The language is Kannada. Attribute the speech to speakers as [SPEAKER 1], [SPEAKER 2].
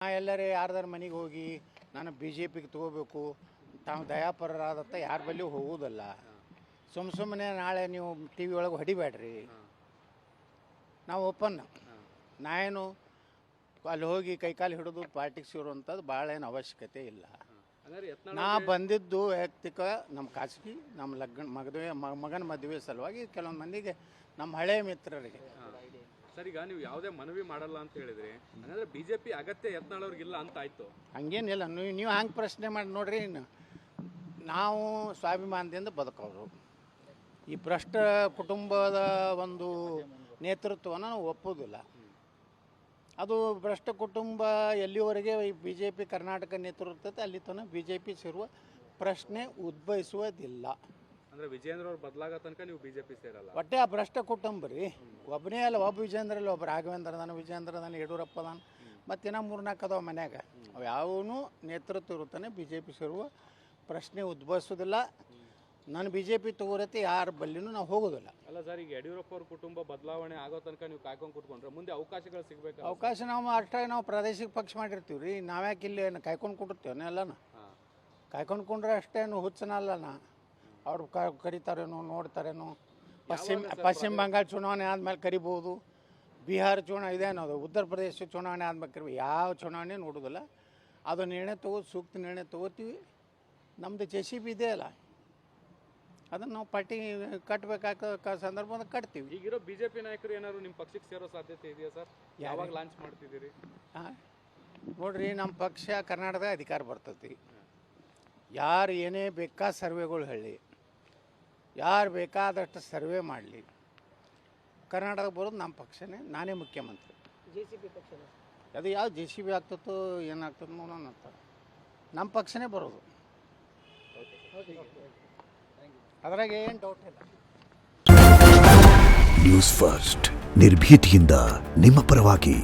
[SPEAKER 1] ಎಲ್ಲರೇ ಯಾರ್ದಾರ ಮನೆಗೆ ಹೋಗಿ ನಾನು ಬಿ ಜೆ ಪಿಗೆ ತೊಗೋಬೇಕು ತಾವು ದಯಾಪರರಾದತ್ತ ಯಾರ ಬಳಿ ಹೋಗೋದಲ್ಲ. ಸುಮ್ಮನೆ ನಾಳೆ ನೀವು ಟಿ ವಿ ಒಳಗೆ ಹೊಡಿಬೇಡ್ರಿ. ನಾವು ಓಪನ್, ನಾ ಏನು ಅಲ್ಲಿ ಹೋಗಿ ಕೈಕಾಲು ಹಿಡಿದು ಪಾರ್ಟಿಗೆ ಸೇರುವಂಥದ್ದು ಭಾಳ ಏನು ಅವಶ್ಯಕತೆ ಇಲ್ಲ. ನಾ ಬಂದಿದ್ದು ವೈಯಕ್ತಿಕ ನಮ್ಮ ಖಾಸಗಿ ನಮ್ಮ ಮಗನ ಮದುವೆ ಸಲುವಾಗಿ ಕೆಲವೊಂದು ಮಂದಿಗೆ ನಮ್ಮ ಹಳೆಯ ಮಿತ್ರರಿಗೆ.
[SPEAKER 2] ಸರ್, ಈಗ ನೀವು ಯಾವುದೇ ಮನವಿ ಮಾಡಲ್ಲ ಅಂತ ಹೇಳಿದ್ರಿ, ಅಂದರೆ ಬಿಜೆಪಿ ಅಗತ್ಯ ಯತ್ನಾಳ್ ಅವ್ರಿಗಿಲ್ಲ ಅಂತ ಆಯ್ತು.
[SPEAKER 1] ಹಂಗೇನಿಲ್ಲ, ನೀವು ಹಂಗೆ ಪ್ರಶ್ನೆ ಮಾಡಿ ನೋಡ್ರಿ. ನಾವು ಸ್ವಾಭಿಮಾನದಿಂದ ಬದುಕೋರು. ಈ ಭ್ರಷ್ಟ ಕುಟುಂಬದ ಒಂದು ನೇತೃತ್ವವನ್ನು ನಾವು ಒಪ್ಪೋದಿಲ್ಲ. ಅದು ಭ್ರಷ್ಟ ಕುಟುಂಬ ಎಲ್ಲಿವರೆಗೆ ಬಿ ಜೆ ಪಿ ಕರ್ನಾಟಕ ನೇತೃತ್ವ ಅಲ್ಲಿ ತನಕ ಬಿ ಜೆ ಪಿ ಸೇರುವ ಪ್ರಶ್ನೆ ಉದ್ಭವಿಸುವುದಿಲ್ಲ.
[SPEAKER 2] ಅಂದರೆ ವಿಜೇಂದ್ರ ಅವ್ರು ಬದಲಾಗೋ ತನಕ ನೀವು ಬಿಜೆಪಿ ಸೇರಲ್ಲ.
[SPEAKER 1] ಒಟ್ಟೆ ಆ ಭ್ರಷ್ಟ ಕುಟುಂಬ ರೀ, ಒಬ್ಬನೇ ಅಲ್ಲ. ಒಬ್ಬ ವಿಜೇಂದ್ರಲ್ಲಿ ಒಬ್ಬ ರಾಘವೇಂದ್ರ ಅದಾನ, ವಿಜೇಂದ್ರ ಅದಾನ, ಯಡಿಯೂರಪ್ಪ ಅದಾನ, ಮತ್ತಿನ್ನ 4-4 ಅದಾವ ಮನ್ಯಾಗ. ಅವು ಯಾವೂ ನೇತೃತ್ವ ಇರುತ್ತಾನೆ ಬಿ ಜೆ ಪಿ ಸೇರುವ ಪ್ರಶ್ನೆ ಉದ್ಭವಿಸೋದಿಲ್ಲ. ನಾನು ಬಿ ಜೆ ಪಿ ತಗೋರತ್ತೆ ಯಾರ ಬಲ್ಲಿನೂ ನಾವು ಹೋಗೋದಿಲ್ಲ.
[SPEAKER 2] ಅಲ್ಲ ಸರ್, ಈಗ ಯಡಿಯೂರಪ್ಪ ಅವ್ರ ಕುಟುಂಬ ಬದಲಾವಣೆ ಆಗೋ ತನಕ ನೀವು ಕಾಯ್ಕೊಂಡು ಕೂತ್ಕೊಂಡ್ರೆ ಮುಂದೆ ಅವಕಾಶಗಳು ಸಿಗಬೇಕು.
[SPEAKER 1] ಅವಕಾಶ ನಾವು ಅಷ್ಟಾಗಿ ನಾವು ಪ್ರಾದೇಶಿಕ ಪಕ್ಷ ಮಾಡಿರ್ತೀವಿ ರೀ. ನಾವ್ಯಾಕೆ ಇಲ್ಲಿ ಕಾಯ್ಕೊಂಡು ಕೊಟ್ಟಿರ್ತೇವೆ ಎಲ್ಲನ. ಕಾಯ್ಕೊಂಡು ಕೊಂಡ್ರೆ ಅಷ್ಟೇನು ಹುಚ್ಚನಲ್ಲ. ಅವ್ರು ಕರಿತಾರೇನೋ, ನೋಡ್ತಾರೇನೋ. ಪಶ್ಚಿಮ ಬಂಗಾಳ ಚುನಾವಣೆ ಆದಮೇಲೆ ಕರಿಬೋದು, ಬಿಹಾರ ಚುನಾವಣೆ ಇದೇನದು, ಉತ್ತರ ಪ್ರದೇಶ ಚುನಾವಣೆ ಆದ್ಮೇಲೆ ಕರಿಬೋದು. ಯಾವ ಚುನಾವಣೆ ನೋಡೋದಿಲ್ಲ. ಅದು ನಿರ್ಣಯ ಸೂಕ್ತ ನಿರ್ಣಯ ತೊಗೋತೀವಿ. ನಮ್ಮದು JCB ಇದೆ ಅಲ್ಲ, ಅದನ್ನು ನಾವು ಪಾರ್ಟಿ ಕಟ್ಟಬೇಕಾದ ಸಂದರ್ಭ ಕಟ್ತೀವಿ.
[SPEAKER 2] ಈಗಿರೋ ಬಿಜೆಪಿ ನಾಯಕರು ಏನಾದ್ರು ನಿಮ್ಮ ಪಕ್ಷಕ್ಕೆ ಸೇರೋ ಸಾಧ್ಯತೆ ಇದೆಯಾ ಸರ್? ಯಾವಾಗ ಲಾಂಚ್ ಮಾಡ್ತಿದ್ದೀರಿ?
[SPEAKER 1] ನೋಡ್ರಿ, ನಮ್ಮ ಪಕ್ಷ ಕರ್ನಾಟಕದ ಅಧಿಕಾರ ಬರ್ತೈತಿ. ಯಾರು ಏನೇ ಬೇಕಾದ ಸರ್ವೆಗಳು ಹೇಳಿ, ಯಾರು ಬೇಕಾದಷ್ಟು ಸರ್ವೆ ಮಾಡಲಿ, ಕರ್ನಾಟಕ ಬರೋದು ನಮ್ಮ ಪಕ್ಷನೇ. ನಾನೇ ಮುಖ್ಯಮಂತ್ರಿ.
[SPEAKER 3] JCB ಪಕ್ಷ
[SPEAKER 1] ಅದು ಯಾವ JCB ಆಗ್ತದೋ ಏನಾಗ್ತದೆ ನೋಡೋಣ ಅಂತ. ನಮ್ಮ ಪಕ್ಷನೇ ಬರೋದು, ಅದ್ರಾಗ ಏನು ಡೌಟ್ ಇಲ್ಲ.
[SPEAKER 4] ನ್ಯೂಸ್ ಫಸ್ಟ್, ನಿರ್ಭೀತಿಯಿಂದ ನಿಮ್ಮ ಪರವಾಗಿ.